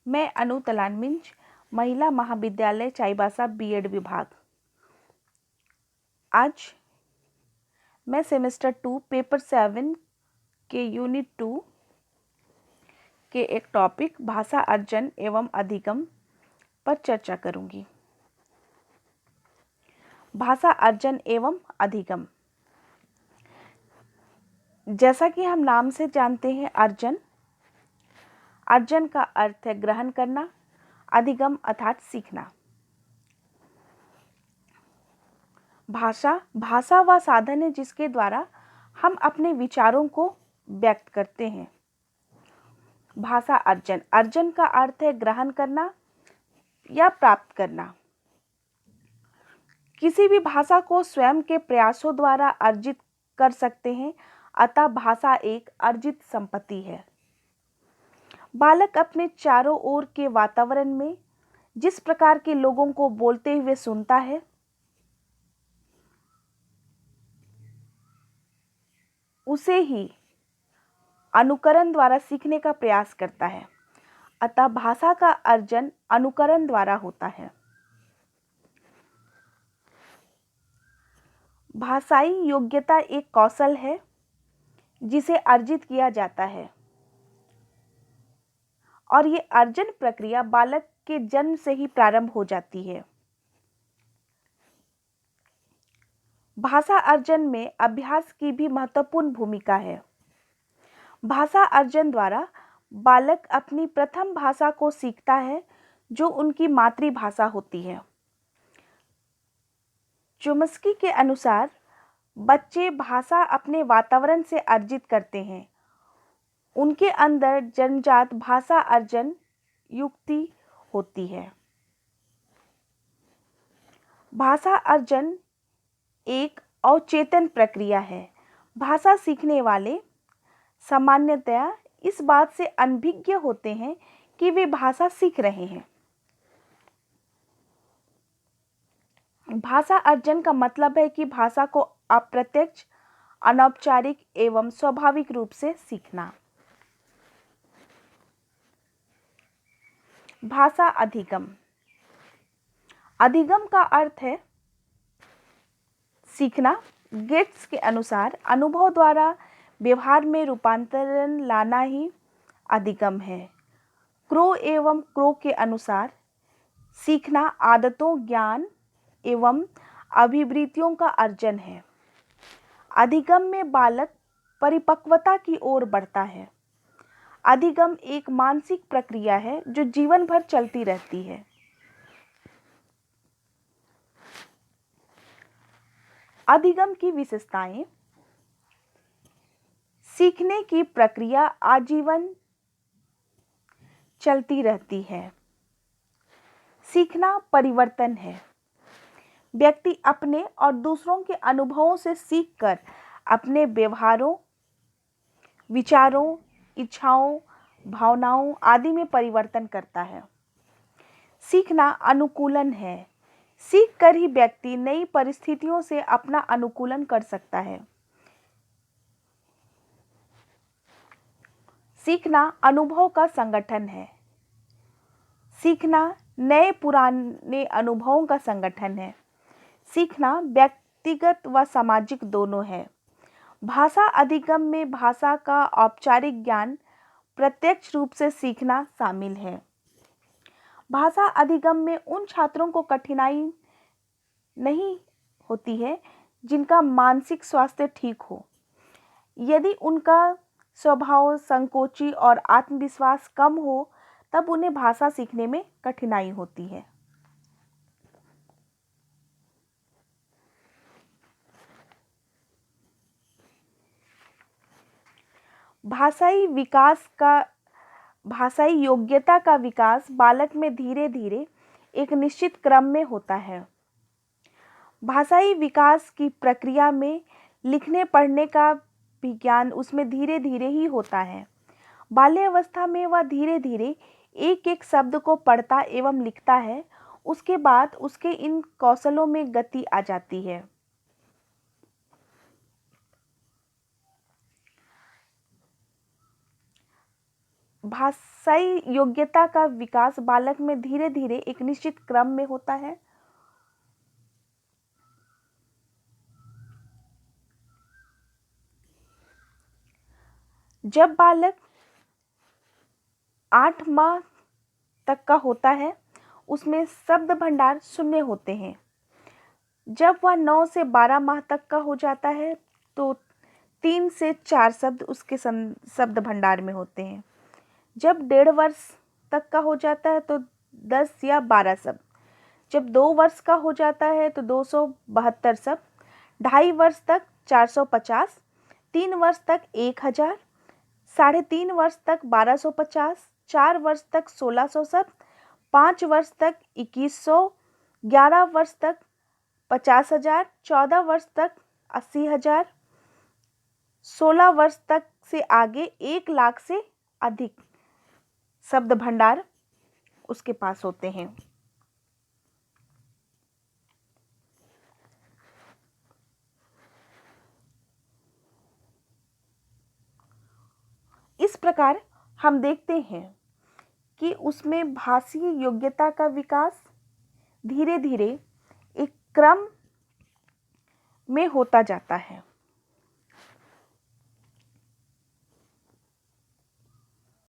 मैं अनु तलानमिंज, महिला महाविद्यालय चाईबासा बीएड विभाग। आज मैं सेमेस्टर 2 पेपर 7 के यूनिट 2 के एक टॉपिक भाषा अर्जन एवं अधिगम पर चर्चा करूंगी। भाषा अर्जन एवं अधिगम, जैसा कि हम नाम से जानते हैं, अर्जन का अर्थ है ग्रहण करना, अधिगम अर्थात सीखना। भाषा वह साधन है जिसके द्वारा हम अपने विचारों को व्यक्त करते हैं। भाषा अर्जन का अर्थ है ग्रहण करना या प्राप्त करना। किसी भी भाषा को स्वयं के प्रयासों द्वारा अर्जित कर सकते हैं, अतः भाषा एक अर्जित संपत्ति है। बालक अपने चारों ओर के वातावरण में जिस प्रकार के लोगों को बोलते हुए सुनता है, उसे ही अनुकरण द्वारा सीखने का प्रयास करता है। अतः भाषा का अर्जन अनुकरण द्वारा होता है। भाषाई योग्यता एक कौशल है जिसे अर्जित किया जाता है और ये अर्जन प्रक्रिया बालक के जन्म से ही प्रारंभ हो जाती है। भाषा अर्जन में अभ्यास की भी महत्वपूर्ण भूमिका है। भाषा अर्जन द्वारा बालक अपनी प्रथम भाषा को सीखता है, जो उनकी मातृभाषा होती है। चोम्स्की के अनुसार बच्चे भाषा अपने वातावरण से अर्जित करते हैं। उनके अंदर जन्मजात भाषा अर्जन युक्ति होती है। भाषा अर्जन एक अवचेतन प्रक्रिया है। भाषा सीखने वाले सामान्यतया इस बात से अनभिज्ञ होते हैं कि वे भाषा सीख रहे हैं। भाषा अर्जन का मतलब है कि भाषा को अप्रत्यक्ष, अनौपचारिक एवं स्वाभाविक रूप से सीखना। भाषा अधिगम, अधिगम का अर्थ है सीखना। गेट्स के अनुसार अनुभव द्वारा व्यवहार में रूपांतरण लाना ही अधिगम है। क्रो के अनुसार सीखना आदतों, ज्ञान एवं अभिवृत्तियों का अर्जन है। अधिगम में बालक परिपक्वता की ओर बढ़ता है। अधिगम एक मानसिक प्रक्रिया है जो जीवन भर चलती रहती है। अधिगम की विशेषताएं: सीखने की प्रक्रिया आजीवन चलती रहती है। सीखना परिवर्तन है। व्यक्ति अपने और दूसरों के अनुभवों से सीखकर अपने व्यवहारों, विचारों, इच्छाओं, भावनाओं आदि में परिवर्तन करता है। सीखना अनुकूलन है। सीखकर ही व्यक्ति नई परिस्थितियों से अपना अनुकूलन कर सकता है। सीखना अनुभव का संगठन है। सीखना नए पुराने अनुभवों का संगठन है। सीखना व्यक्तिगत व सामाजिक दोनों है। भाषा अधिगम में भाषा का औपचारिक ज्ञान, प्रत्यक्ष रूप से सीखना शामिल है। भाषा अधिगम में उन छात्रों को कठिनाई नहीं होती है जिनका मानसिक स्वास्थ्य ठीक हो। यदि उनका स्वभाव संकोची और आत्मविश्वास कम हो, तब उन्हें भाषा सीखने में कठिनाई होती है। भाषाई योग्यता का विकास बालक में धीरे धीरे एक निश्चित क्रम में होता है। भाषाई विकास की प्रक्रिया में लिखने पढ़ने का भी ज्ञान उसमें धीरे धीरे ही होता है। बाल्यावस्था में वह धीरे धीरे एक एक शब्द को पढ़ता एवं लिखता है। उसके बाद उसके इन कौशलों में गति आ जाती है। भाषाई योग्यता का विकास बालक में धीरे धीरे एक निश्चित क्रम में होता है। जब बालक 8 माह तक का होता है, उसमें शब्द भंडार शून्य होते हैं। जब वह 9 से 12 माह तक का हो जाता है तो 3 से 4 शब्द उसके शब्द भंडार में होते हैं। जब 1.5 वर्ष तक का हो जाता है तो 10 या 12 शब्द। जब 2 वर्ष का हो जाता है तो 272 शब्द, 2.5 वर्ष तक 450, 3 वर्ष तक 1000, 3.5 वर्ष तक 1250, 4 वर्ष तक 1600 शब्द, 5 वर्ष तक 2100, 11 वर्ष तक 50,000, 14 वर्ष तक 80,000, 16 वर्ष तक से आगे 1 लाख से अधिक शब्द भंडार उसके पास होते हैं। इस प्रकार हम देखते हैं कि उसमें भाषीय योग्यता का विकास धीरे धीरे एक क्रम में होता जाता है।